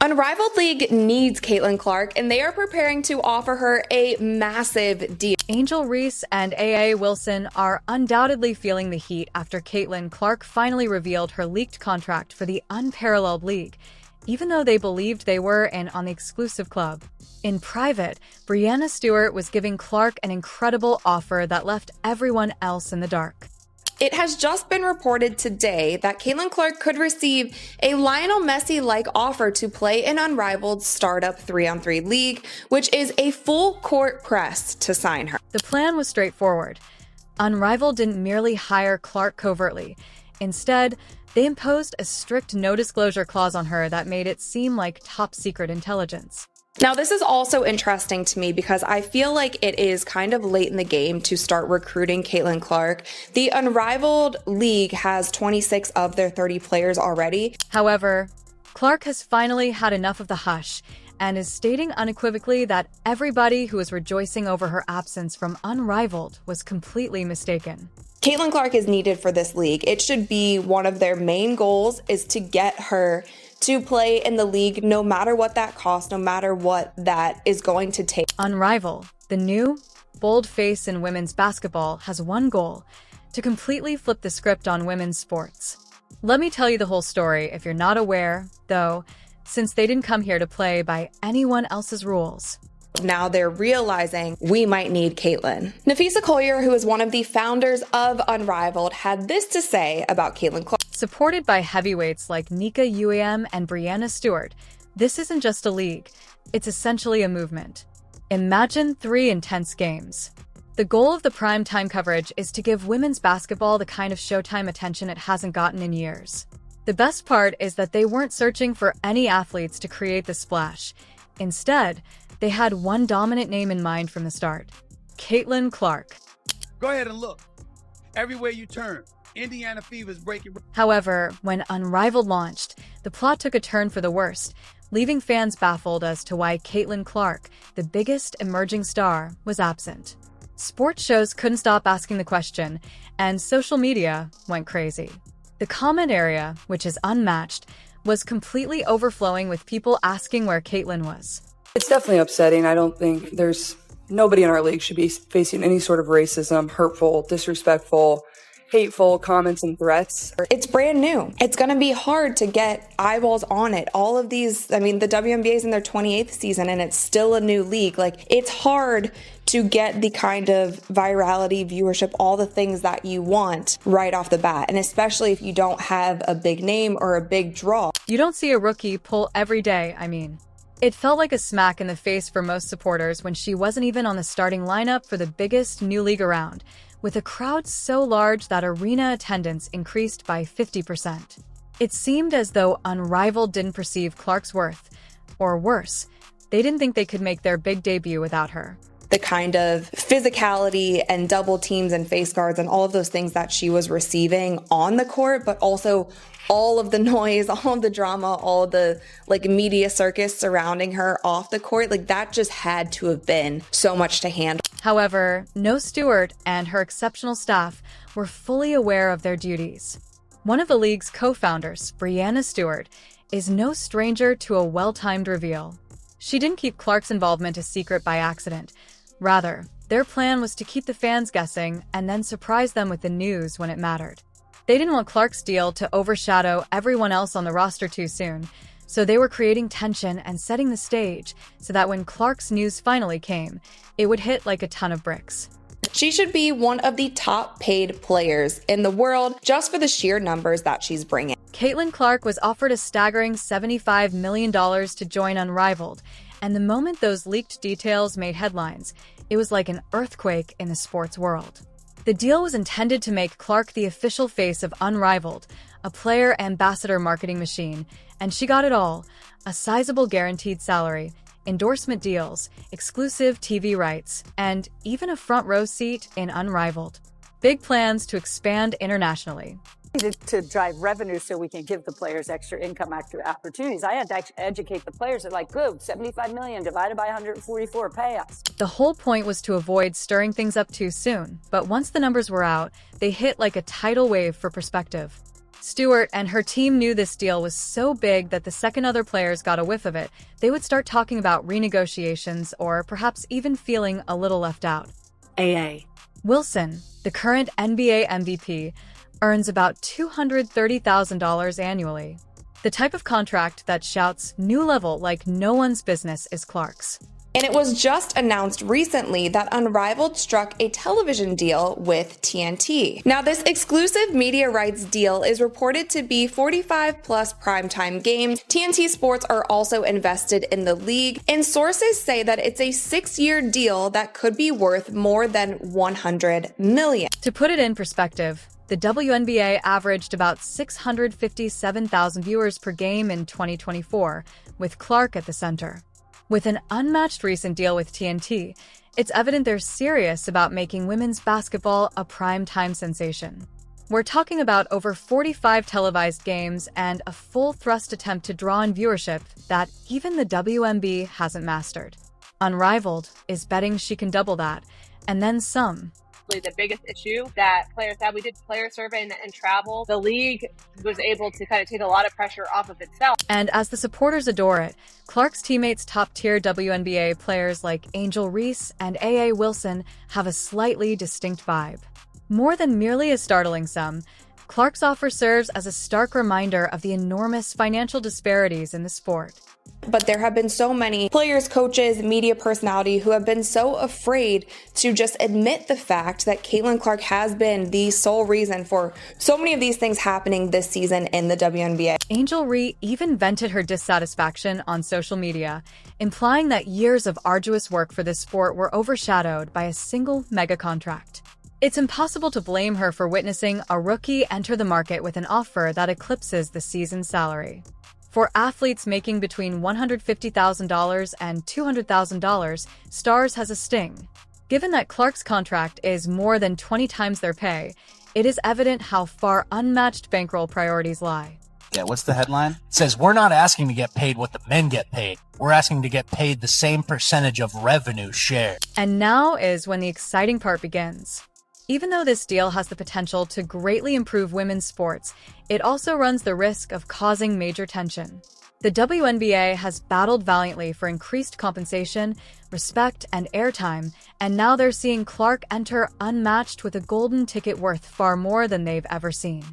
Unrivaled League needs Caitlin Clark, and they are preparing to offer her a massive deal. Angel Reese and A.A. Wilson are undoubtedly feeling the heat after Caitlin Clark finally revealed her leaked contract for the Unparalleled League, even though they believed they were in on the exclusive club. In private, Breanna Stewart was giving Clark an incredible offer that left everyone else in the dark. It has just been reported today that Caitlin Clark could receive a Lionel Messi-like offer to play in Unrivaled's startup 3-on-3 league, which is a full-court press to sign her. The plan was straightforward. Unrivaled didn't merely hire Clark covertly. Instead, they imposed a strict no-disclosure clause on her that made it seem like top-secret intelligence. Now, this is also interesting to me because I feel like it is kind of late in the game to start recruiting Caitlin Clark. The Unrivaled League has 26 of their 30 players already. However, Clark has finally had enough of the hush and is stating unequivocally that everybody who was rejoicing over her absence from Unrivaled was completely mistaken. Caitlin Clark is needed for this league. It should be one of their main goals is to get her to play in the league no matter what that costs, no matter what that is going to take. Unrivaled, the new, bold face in women's basketball, has one goal: to completely flip the script on women's sports. Let me tell you the whole story if you're not aware, though, since they didn't come here to play by anyone else's rules. Now they're realizing we might need Caitlin. Nafisa Collier, who is one of the founders of Unrivaled, had this to say about Caitlin Clark. Supported by heavyweights like Nika Uam and Breanna Stewart, this isn't just a league, it's essentially a movement. Imagine 3 intense games. The goal of the primetime coverage is to give women's basketball the kind of Showtime attention it hasn't gotten in years. The best part is that they weren't searching for any athletes to create the splash. Instead, they had one dominant name in mind from the start: Caitlin Clark. Go ahead and look. Everywhere you turn, Indiana Fever's breaking. However, when Unrivaled launched, the plot took a turn for the worst, leaving fans baffled as to why Caitlin Clark, the biggest emerging star, was absent. Sports shows couldn't stop asking the question, and social media went crazy. The comment area, which is unmatched, was completely overflowing with people asking where Caitlin was. It's definitely upsetting. I don't think nobody in our league should be facing any sort of racism, hurtful, disrespectful, hateful comments and threats. It's brand new. It's going to be hard to get eyeballs on it. All of these, the WNBA is in their 28th season and it's still a new league. It's hard to get the kind of virality, viewership, all the things that you want right off the bat. And especially if you don't have a big name or a big draw. You don't see a rookie pull every day, It felt like a smack in the face for most supporters when she wasn't even on the starting lineup for the biggest new league around, with a crowd so large that arena attendance increased by 50%. It seemed as though Unrivaled didn't perceive Clark's worth, or worse, they didn't think they could make their big debut without her. The kind of physicality and double teams and face guards and all of those things that she was receiving on the court, but also all of the noise, all of the drama, all the media circus surrounding her off the court, that just had to have been so much to handle. However, No Stewart and her exceptional staff were fully aware of their duties. One of the league's co-founders, Breanna Stewart, is no stranger to a well-timed reveal. She didn't keep Clark's involvement a secret by accident. Rather, their plan was to keep the fans guessing and then surprise them with the news when it mattered. They didn't want Clark's deal to overshadow everyone else on the roster too soon, so they were creating tension and setting the stage so that when Clark's news finally came, it would hit like a ton of bricks. She should be one of the top paid players in the world just for the sheer numbers that she's bringing. Caitlin Clark was offered a staggering $75 million to join Unrivaled, and the moment those leaked details made headlines, it was like an earthquake in the sports world. The deal was intended to make Clark the official face of Unrivaled, a player ambassador marketing machine, and she got it all: a sizable guaranteed salary, endorsement deals, exclusive TV rights, and even a front row seat in Unrivaled. Big plans to expand internationally. To drive revenue so we can give the players extra income, extra opportunities. I had to educate the players. They're like, good, 75 million divided by 144, pay us. The whole point was to avoid stirring things up too soon, but once the numbers were out, they hit like a tidal wave for perspective. Stewart and her team knew this deal was so big that the second other players got a whiff of it, they would start talking about renegotiations or perhaps even feeling a little left out. AA. Wilson, the current NBA MVP, earns about $230,000 annually. The type of contract that shouts new level like no one's business is Clark's. And it was just announced recently that Unrivaled struck a television deal with TNT. Now, this exclusive media rights deal is reported to be 45 plus primetime games. TNT Sports are also invested in the league, and sources say that it's a 6-year deal that could be worth more than $100 million. To put it in perspective, the WNBA averaged about 657,000 viewers per game in 2024, with Clark at the center. With an unmatched recent deal with TNT, it's evident they're serious about making women's basketball a prime-time sensation. We're talking about over 45 televised games and a full-thrust attempt to draw in viewership that even the WNBA hasn't mastered. Unrivaled is betting she can double that, and then some. The biggest issue that players had. We did player survey and travel. The league was able to kind of take a lot of pressure off of itself. And as the supporters adore it, Clark's teammates top-tier WNBA players like Angel Reese and A.A. Wilson have a slightly distinct vibe. More than merely a startling sum, Clark's offer serves as a stark reminder of the enormous financial disparities in the sport. But there have been so many players, coaches, media personality who have been so afraid to just admit the fact that Caitlin Clark has been the sole reason for so many of these things happening this season in the WNBA. Angel Reese even vented her dissatisfaction on social media, implying that years of arduous work for this sport were overshadowed by a single mega contract. It's impossible to blame her for witnessing a rookie enter the market with an offer that eclipses the season's salary. For athletes making between $150,000 and $200,000, Stars has a sting. Given that Clark's contract is more than 20 times their pay, it is evident how far unmatched bankroll priorities lie. Yeah, what's the headline? It says, we're not asking to get paid what the men get paid. We're asking to get paid the same percentage of revenue shared. And now is when the exciting part begins. Even though this deal has the potential to greatly improve women's sports, it also runs the risk of causing major tension. The WNBA has battled valiantly for increased compensation, respect, and airtime, and now they're seeing Clark enter unmatched with a golden ticket worth far more than they've ever seen.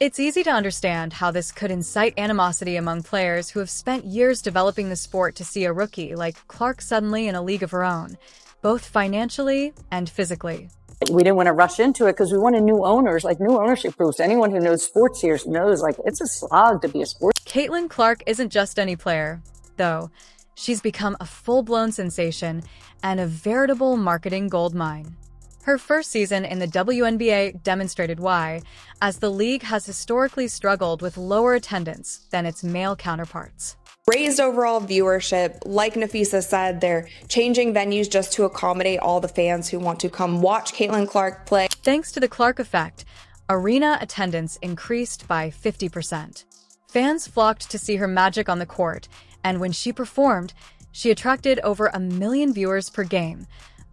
It's easy to understand how this could incite animosity among players who have spent years developing the sport to see a rookie like Clark suddenly in a league of her own, both financially and physically. We didn't want to rush into it because we wanted new owners, like new ownership groups. Anyone who knows sports here knows, like, it's a slog to be a sports. Caitlin Clark isn't just any player, though. She's become a full-blown sensation and a veritable marketing goldmine. Her first season in the WNBA demonstrated why, as the league has historically struggled with lower attendance than its male counterparts. Raised overall viewership. Like Nafisa said, they're changing venues just to accommodate all the fans who want to come watch Caitlin Clark play. Thanks to the Clark effect, arena attendance increased by 50%. Fans flocked to see her magic on the court, and when she performed, she attracted over 1 million viewers per game,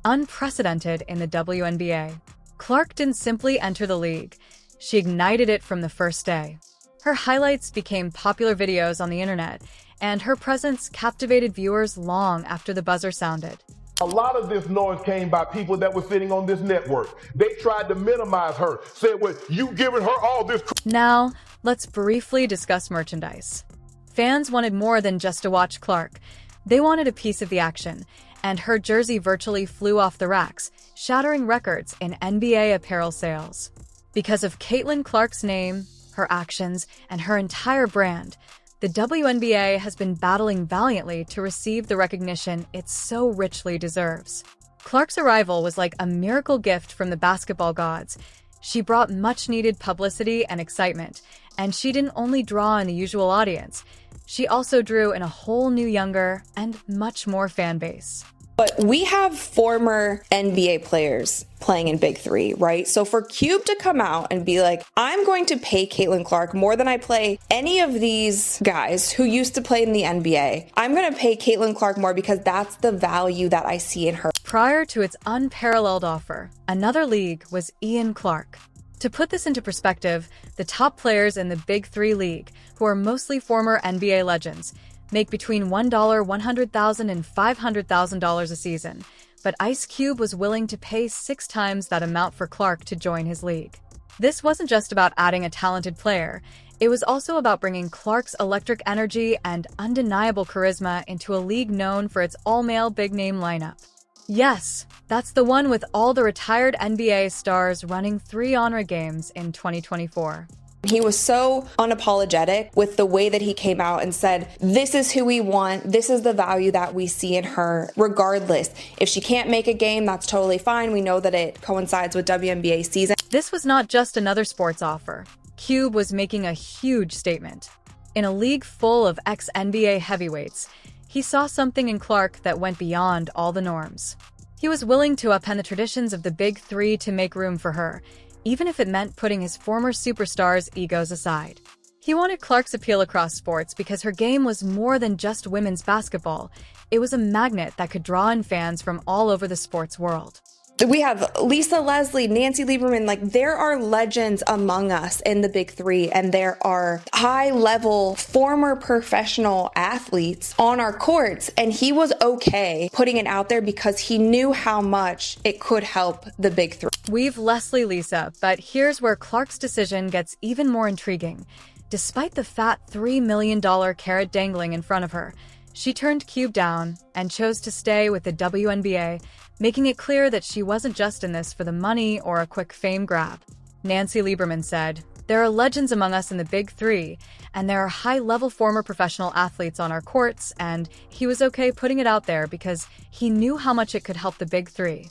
unprecedented in the WNBA. Clark didn't simply enter the league, she ignited it from the first day. Her highlights became popular videos on the internet, and her presence captivated viewers long after the buzzer sounded. A lot of this noise came by people that were sitting on this network. They tried to minimize her, said, well, you giving her all this. Now, let's briefly discuss merchandise. Fans wanted more than just to watch Clark. They wanted a piece of the action, and her jersey virtually flew off the racks, shattering records in NBA apparel sales. Because of Caitlin Clark's name, her actions, and her entire brand, the WNBA has been battling valiantly to receive the recognition it so richly deserves. Clark's arrival was like a miracle gift from the basketball gods. She brought much-needed publicity and excitement, and she didn't only draw in the usual audience, she also drew in a whole new younger and much more fan base. But we have former NBA players playing in Big Three, right? So for Cube to come out and be like, I'm going to pay Caitlin Clark more than I pay any of these guys who used to play in the NBA. I'm going to pay Caitlin Clark more because that's the value that I see in her. Prior to its unparalleled offer, another league was Ian Clark. To put this into perspective, the top players in the Big Three league, who are mostly former NBA legends, make between $100,000 and $500,000 a season, but Ice Cube was willing to pay 6 times that amount for Clark to join his league. This wasn't just about adding a talented player, it was also about bringing Clark's electric energy and undeniable charisma into a league known for its all-male big-name lineup. Yes, that's the one with all the retired NBA stars running 3 Honor games in 2024. He was so unapologetic with the way that he came out and said, this is who we want, this is the value that we see in her, regardless. If she can't make a game, that's totally fine. We know that it coincides with WNBA season. This was not just another sports offer. Cube was making a huge statement. In a league full of ex-NBA heavyweights, he saw something in Clark that went beyond all the norms. He was willing to upend the traditions of the Big Three to make room for her, even if it meant putting his former superstars' egos aside. He wanted Clark's appeal across sports because her game was more than just women's basketball. It was a magnet that could draw in fans from all over the sports world. We have Lisa Leslie, Nancy Lieberman, like there are legends among us in the Big Three, and there are high-level former professional athletes on our courts, and he was okay putting it out there because he knew how much it could help the Big Three. We've Leslie Lisa, but here's where Clark's decision gets even more intriguing. Despite the fat $3 million carrot dangling in front of her, she turned Cube down and chose to stay with the WNBA, making it clear that she wasn't just in this for the money or a quick fame grab. Nancy Lieberman said, "There are legends among us in the Big Three, and there are high-level former professional athletes on our courts, and he was okay putting it out there because he knew how much it could help the Big Three."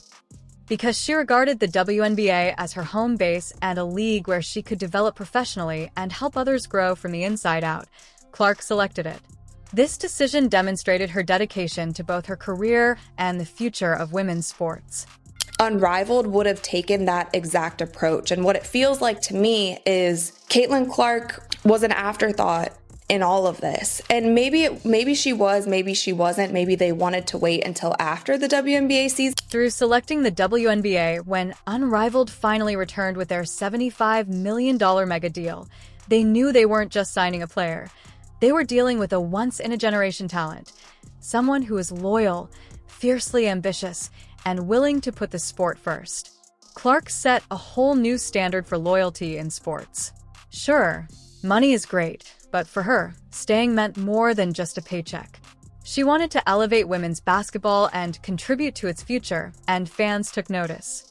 Because she regarded the WNBA as her home base and a league where she could develop professionally and help others grow from the inside out, Clark selected it. This decision demonstrated her dedication to both her career and the future of women's sports. Unrivaled would have taken that exact approach. And what it feels like to me is Caitlin Clark was an afterthought in all of this. And maybe she was, maybe she wasn't. Maybe they wanted to wait until after the WNBA season. Through selecting the WNBA, when Unrivaled finally returned with their $75 million mega deal, they knew they weren't just signing a player. They were dealing with a once-in-a-generation talent, someone who is loyal, fiercely ambitious, and willing to put the sport first. Clark set a whole new standard for loyalty in sports. Sure, money is great, but for her, staying meant more than just a paycheck. She wanted to elevate women's basketball and contribute to its future, and fans took notice.